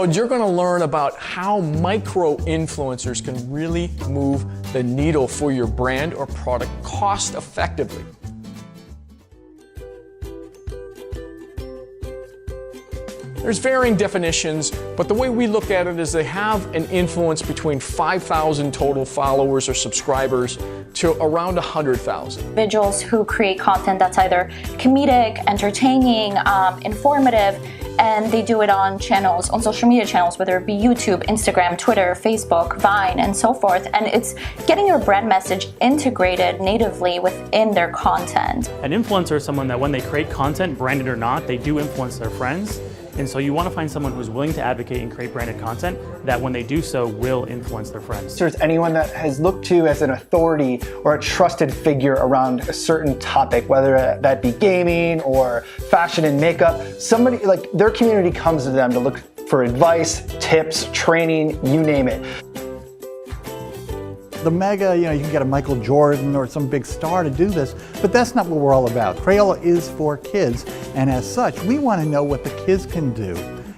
episode, you're going to learn about how micro-influencers can really move the needle for your brand or product cost effectively. There's varying definitions, but the way we look at it is they have an influence between 5,000 total followers or subscribers to around 100,000. Individuals who create content that's either comedic, entertaining, informative, and they do it on channels, on social media channels, whether it be YouTube, Instagram, Twitter, Facebook, Vine, and so forth. And it's getting your brand message integrated natively within their content. An influencer is someone that when they create content, branded or not, they do influence their friends. And so you want to find someone who's willing to advocate and create branded content that when they do so will influence their friends. There's anyone that has looked to as an authority or a trusted figure around a certain topic, whether that be gaming or fashion and makeup. Somebody, like, their community comes to them to look for advice, tips, training, you name it. The mega, you can get a Michael Jordan or some big star to do this, but that's not what we're all about. Crayola is for kids, and as such, we want to know what the kids can do.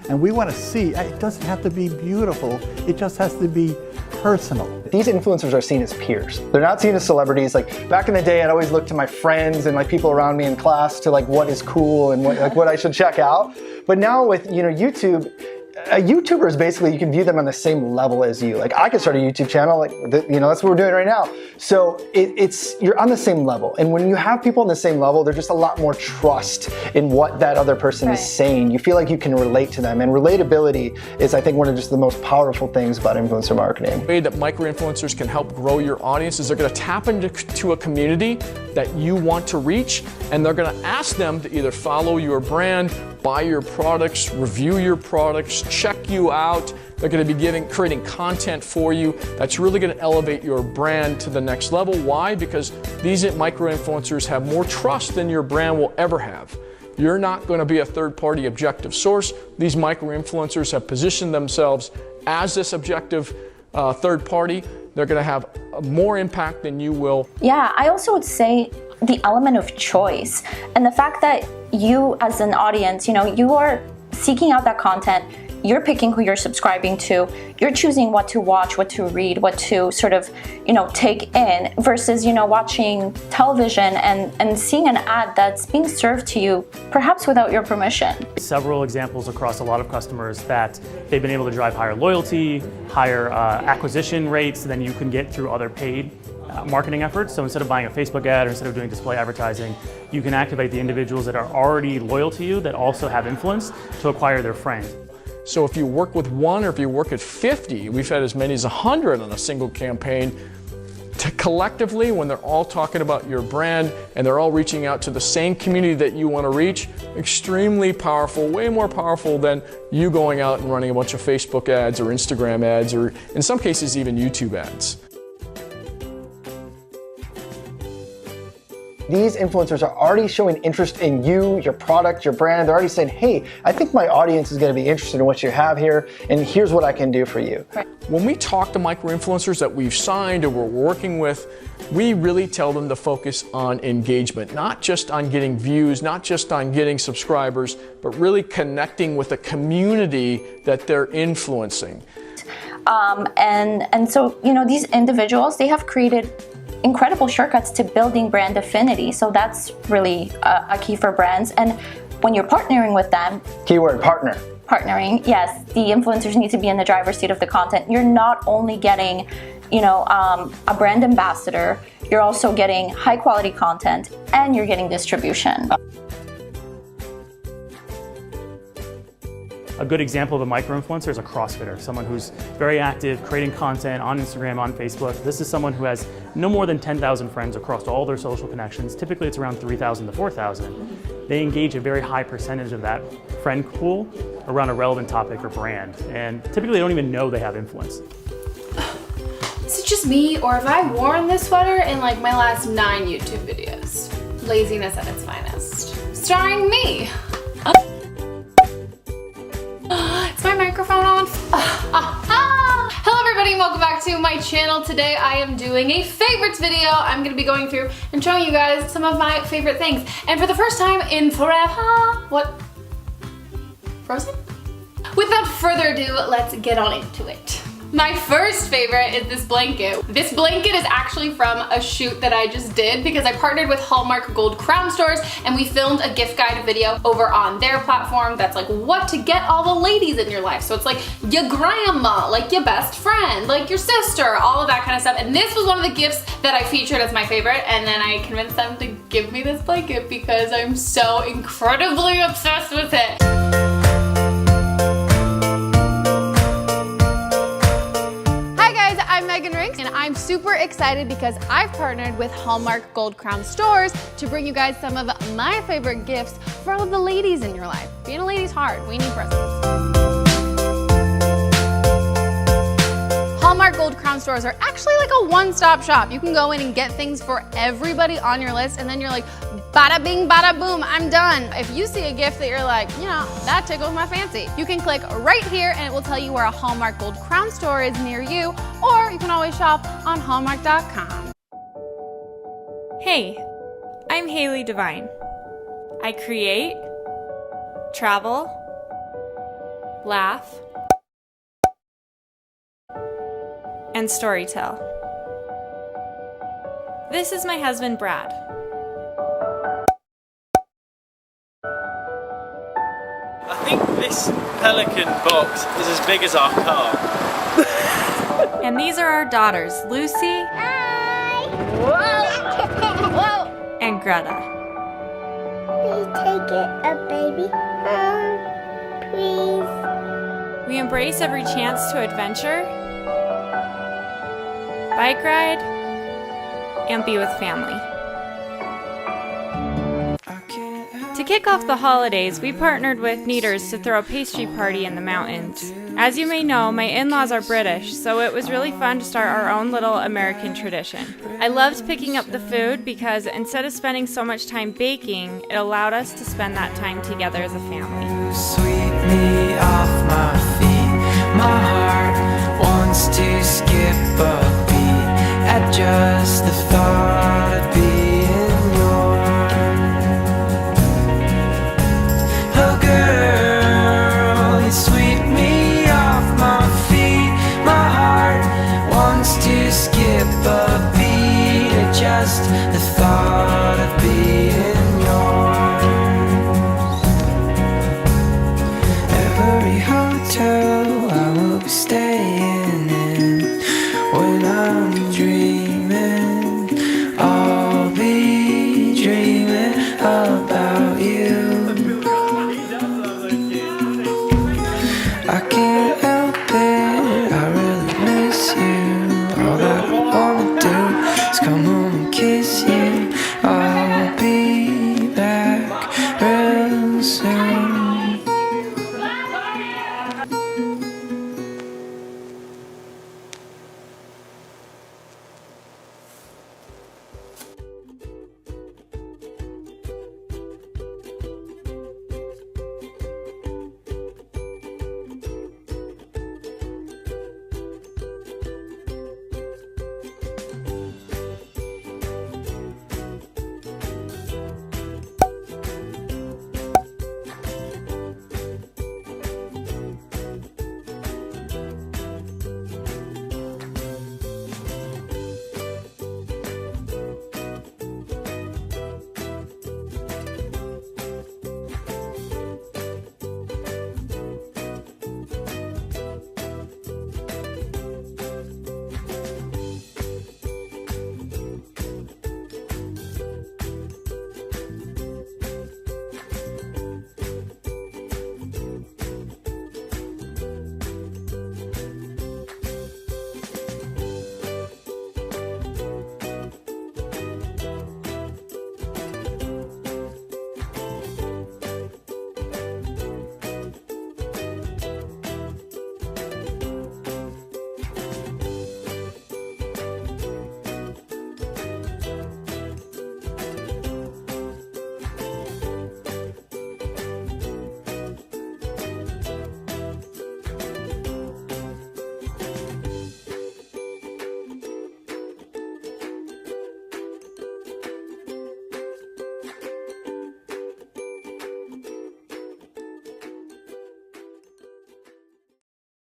And we want to see, it doesn't have to be beautiful, it just has to be personal. These influencers are seen as peers. They're not seen as celebrities. Like, back in the day, I'd always look to my friends and like people around me in class to like what is cool and what I should check out. But now with YouTube, a YouTuber is basically, you can view them on the same level as you. Like, I could start a YouTube channel, like, that's what we're doing right now. So you're on the same level. And when you have people on the same level, there's just a lot more trust in what that other person is saying. You feel like you can relate to them. And relatability is, I think, one of just the most powerful things about influencer marketing. The way that micro-influencers can help grow your audience is they're going to tap into a community that you want to reach, and they're going to ask them to either follow your brand, buy your products, review your products, check you out. They're going to be creating content for you that's really going to elevate your brand to the next level. Why? Because these micro-influencers have more trust than your brand will ever have. You're not going to be a third-party objective source. These micro-influencers have positioned themselves as this objective third party. They're going to have more impact than you will. Yeah, I also would say the element of choice and the fact that you as an audience, you are seeking out that content. You're picking who you're subscribing to. You're choosing what to watch, what to read, what to sort of, take in versus, watching television and seeing an ad that's being served to you, perhaps without your permission. Several examples across a lot of customers that they've been able to drive higher loyalty, higher acquisition rates than you can get through other paid marketing efforts. So instead of buying a Facebook ad or instead of doing display advertising, you can activate the individuals that are already loyal to you that also have influence to acquire their friends. So if you work with one or if you work at 50, we've had as many as 100 on a single campaign. Collectively, when they're all talking about your brand and they're all reaching out to the same community that you want to reach, extremely powerful, way more powerful than you going out and running a bunch of Facebook ads or Instagram ads or in some cases even YouTube ads. These influencers are already showing interest in you, your product, your brand. They're already saying, hey, I think my audience is going to be interested in what you have here, and here's what I can do for you. When we talk to micro-influencers that we've signed or we're working with, we really tell them to focus on engagement, not just on getting views, not just on getting subscribers, but really connecting with a community that they're influencing. And so, these individuals, they have created incredible shortcuts to building brand affinity. So that's really a key for brands. And when you're partnering with them, keyword partner. Partnering, yes, the influencers need to be in the driver's seat of the content. You're not only getting, a brand ambassador, you're also getting high quality content and you're getting distribution. A good example of a micro-influencer is a CrossFitter, someone who's very active, creating content on Instagram, on Facebook. This is someone who has no more than 10,000 friends across all their social connections. Typically it's around 3,000 to 4,000. They engage a very high percentage of that friend pool around a relevant topic or brand. And typically they don't even know they have influence. Is it just me, or have I worn this sweater in like my last 9 YouTube videos? Laziness at its finest. Starring me. Is my microphone on? Hello everybody and welcome back to my channel. Today I am doing a favorites video. I'm going to be going through and showing you guys some of my favorite things. And for the first time in forever, what? Frozen? Without further ado, let's get on into it. My first favorite is this blanket. This blanket is actually from a shoot that I just did because I partnered with Hallmark Gold Crown Stores and we filmed a gift guide video over on their platform that's like what to get all the ladies in your life. So it's like your grandma, like your best friend, like your sister, all of that kind of stuff. And this was one of the gifts that I featured as my favorite, and then I convinced them to give me this blanket because I'm so incredibly obsessed with it. And I'm super excited because I've partnered with Hallmark Gold Crown Stores to bring you guys some of my favorite gifts for all of the ladies in your life. Being a lady's hard, we need presents. Hallmark Gold Crown Stores are actually like a one-stop shop. You can go in and get things for everybody on your list, and then you're like, bada bing, bada boom, I'm done. If you see a gift that you're like, you know, that tickles my fancy, you can click right here and it will tell you where a Hallmark Gold Crown store is near you, or you can always shop on Hallmark.com. Hey, I'm Haley Devine. I create, travel, laugh, and storytell. This is my husband, Brad. I think this Pelican box is as big as our car. And these are our daughters, Lucy. Hi! Whoa! Whoa! And Greta. Please take it, a baby. Please. We embrace every chance to adventure, bike ride, and be with family. To kick off the holidays, we partnered with Kneaders to throw a pastry party in the mountains. As you may know, my in-laws are British, so it was really fun to start our own little American tradition. I loved picking up the food because instead of spending so much time baking, it allowed us to spend that time together as a family. Sweep me off my feet. My heart wants to skip a beat at just the thought of being yours. Oh girl, you sweep me off my feet. My heart wants to skip a beat at just the thought